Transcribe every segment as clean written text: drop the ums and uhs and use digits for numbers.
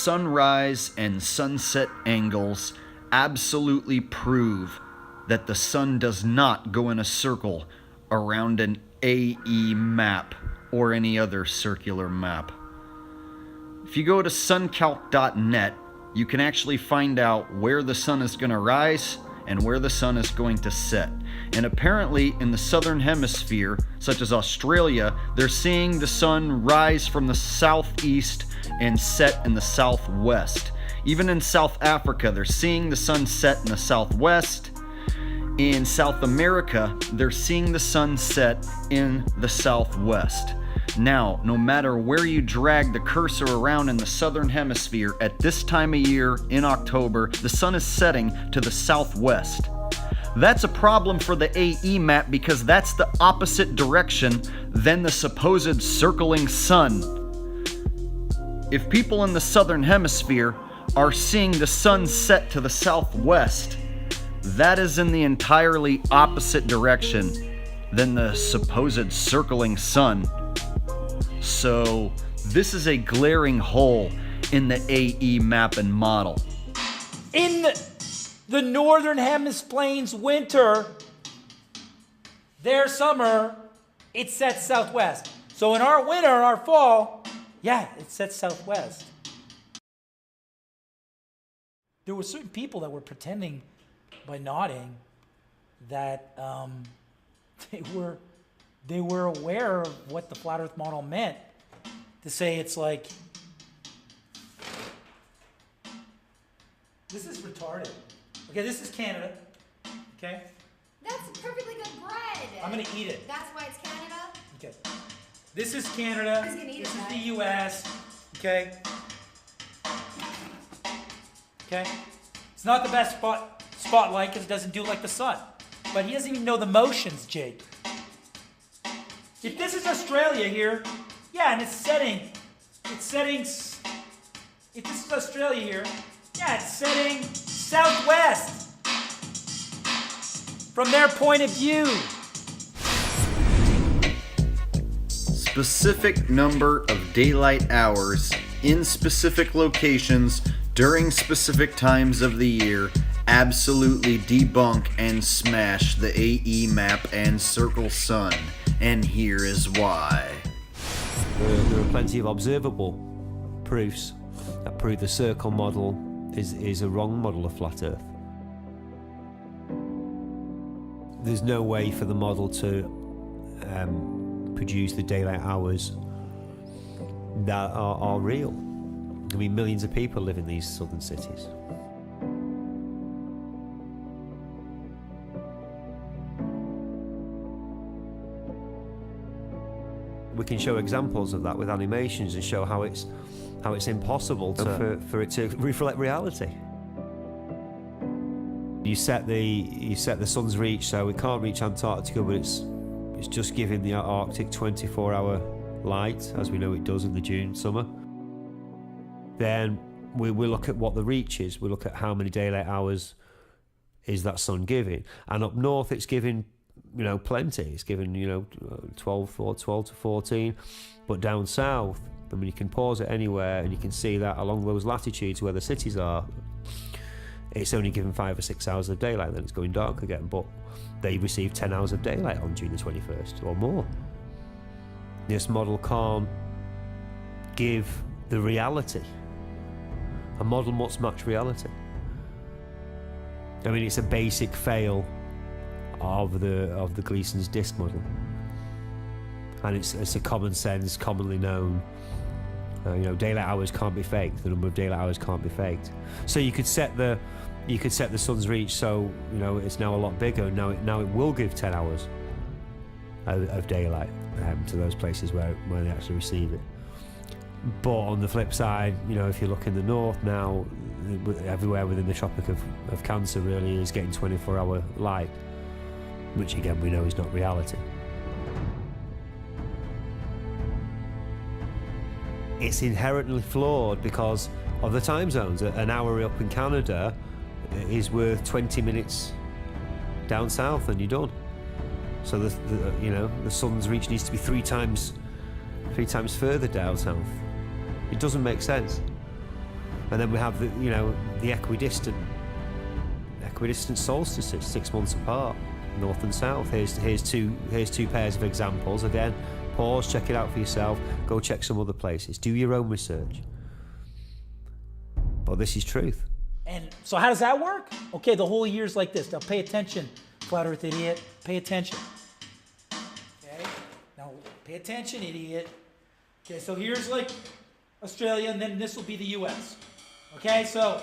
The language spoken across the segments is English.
sunrise and sunset angles absolutely prove that the sun does not go in a circle around an AE map or any other circular map. If you go to suncalc.net, you can actually find out where the sun is going to rise and where the sun is going to set. And apparently in the southern hemisphere, such as Australia, they're seeing the sun rise from the southeast and set in the southwest. Even in South Africa, they're seeing the sun set in the southwest. In South America, they're seeing the sun set in the southwest. Now, no matter where you drag the cursor around in the southern hemisphere at this time of year in October, the sun is setting to the southwest. That's a problem for the AE map because that's the opposite direction than the supposed circling sun. If people in the southern hemisphere are seeing the sun set to the southwest, that is in the entirely opposite direction than the supposed circling sun. So this is a glaring hole in the AE map and model. In the northern hemisphere's winter, their summer, it sets southwest. So in our winter, our fall, yeah, it sets southwest. There were certain people that were pretending by nodding that they were aware of what the flat earth model meant, to say it's like, this is retarded. Okay, this is Canada, okay? That's perfectly good bread. I'm gonna eat it. That's why it's Canada? Okay. This is Canada, Who's gonna eat this it, is Matt? the US, okay? Okay? It's not the best spotlight because it doesn't do like the sun. But he doesn't even know the motions, Jake. If this is Australia here, yeah, and it's setting, if this is Australia here, yeah, it's setting southwest from their point of view. Specific number of daylight hours in specific locations during specific times of the year absolutely debunk and smash the AE map and circle sun. And here is why. There are plenty of observable proofs that prove the circle model is a wrong model of flat Earth. There's no way for the model to produce the daylight hours that are real. I mean, millions of people live in these southern cities. We can show examples of that with animations and show how it's impossible for it to reflect reality. You set the sun's reach, so it can't reach Antarctica, but it's just giving the Arctic 24-hour light, as we know it does in the June summer. Then we look at what the reach is. We look at how many daylight hours is that sun giving, and up north it's giving plenty. It's given 12 to 14, but down south, I mean, you can pause it anywhere and you can see that along those latitudes where the cities are, it's only given 5 or 6 hours of daylight, then it's going dark again, but they receive 10 hours of daylight on June the 21st or more. This model can't give the reality. A model must match reality. I mean, it's a basic fail of the Gleason's disk model, and it's a common sense, commonly known. Daylight hours can't be faked. The number of daylight hours can't be faked. So you could set the sun's reach so it's now a lot bigger. Now it will give 10 hours of daylight to those places where they actually receive it. But on the flip side, if you look in the north now, everywhere within the Tropic of Cancer really is getting 24-hour light, which again we know is not reality. It's inherently flawed because of the time zones. An hour up in Canada is worth 20 minutes down south and you're done. So the sun's reach needs to be three times further down south. It doesn't make sense. And then we have the equidistant solstices, 6 months apart, north and south. Here's two pairs of examples. Again, pause, check it out for yourself. Go check some other places. Do your own research. But this is truth. And so how does that work? Okay, the whole year's like this. Now pay attention, flat earth idiot. Pay attention. Okay, now pay attention, idiot. Okay, so here's like Australia, and then this will be the US. Okay, so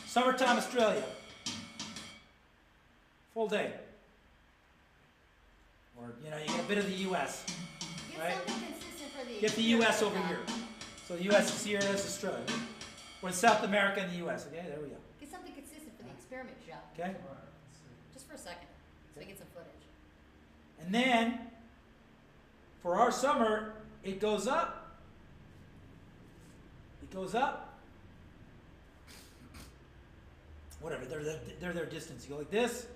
summertime Australia. Full day. Or, you get a bit of the US. Get Right? something consistent for the Get the US over here. So the US is here, that's Australia. We're in South America and the US. Okay, there we go. Get something consistent for the experiment shot. Okay? Just for a second, so we get some footage. And then, for our summer, it goes up. It goes up. Whatever, they're their distance. You go like this,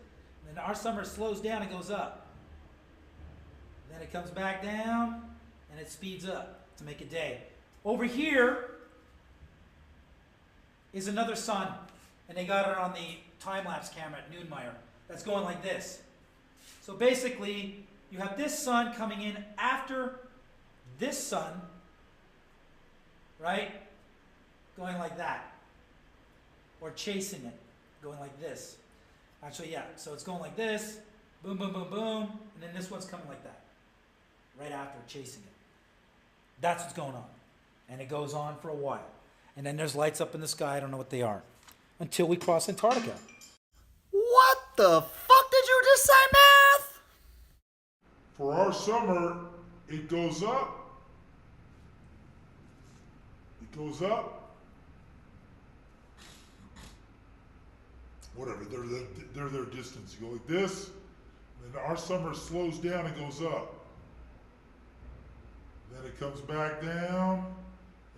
and then our summer slows down and goes up. Then it comes back down, and it speeds up to make a day. Over here is another sun, and they got it on the time-lapse camera at Noonmeyer. That's going like this. So basically, you have this sun coming in after this sun, right? Going like that. Or chasing it, going like this. Actually, yeah, so it's going like this, boom, boom, boom, boom, and then this one's coming like that. Right after, chasing it. That's what's going on. And it goes on for a while. And then there's lights up in the sky, I don't know what they are. Until we cross Antarctica. What the fuck did you just say, Math? For our summer, it goes up. It goes up. Whatever, they're their distance. You go like this, and then our summer slows down and goes up. Then it comes back down,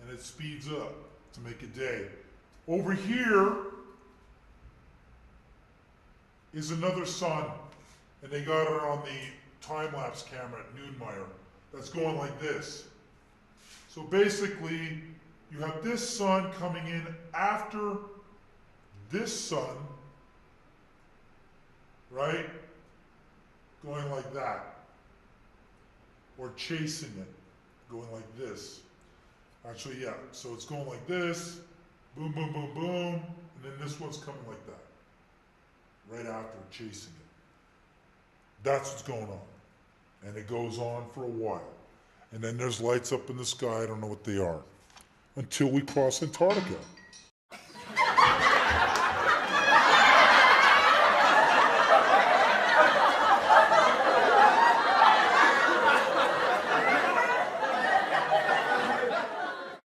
and it speeds up to make a day. Over here is another sun, and they got it on the time-lapse camera at Noonmeyer. That's going like this. So basically, you have this sun coming in after this sun, right? Going like that. Or chasing it, going like this. Actually, yeah, so it's going like this, boom, boom, boom, boom, and then this one's coming like that. Right after, chasing it. That's what's going on. And it goes on for a while. And then there's lights up in the sky, I don't know what they are. Until we cross Antarctica.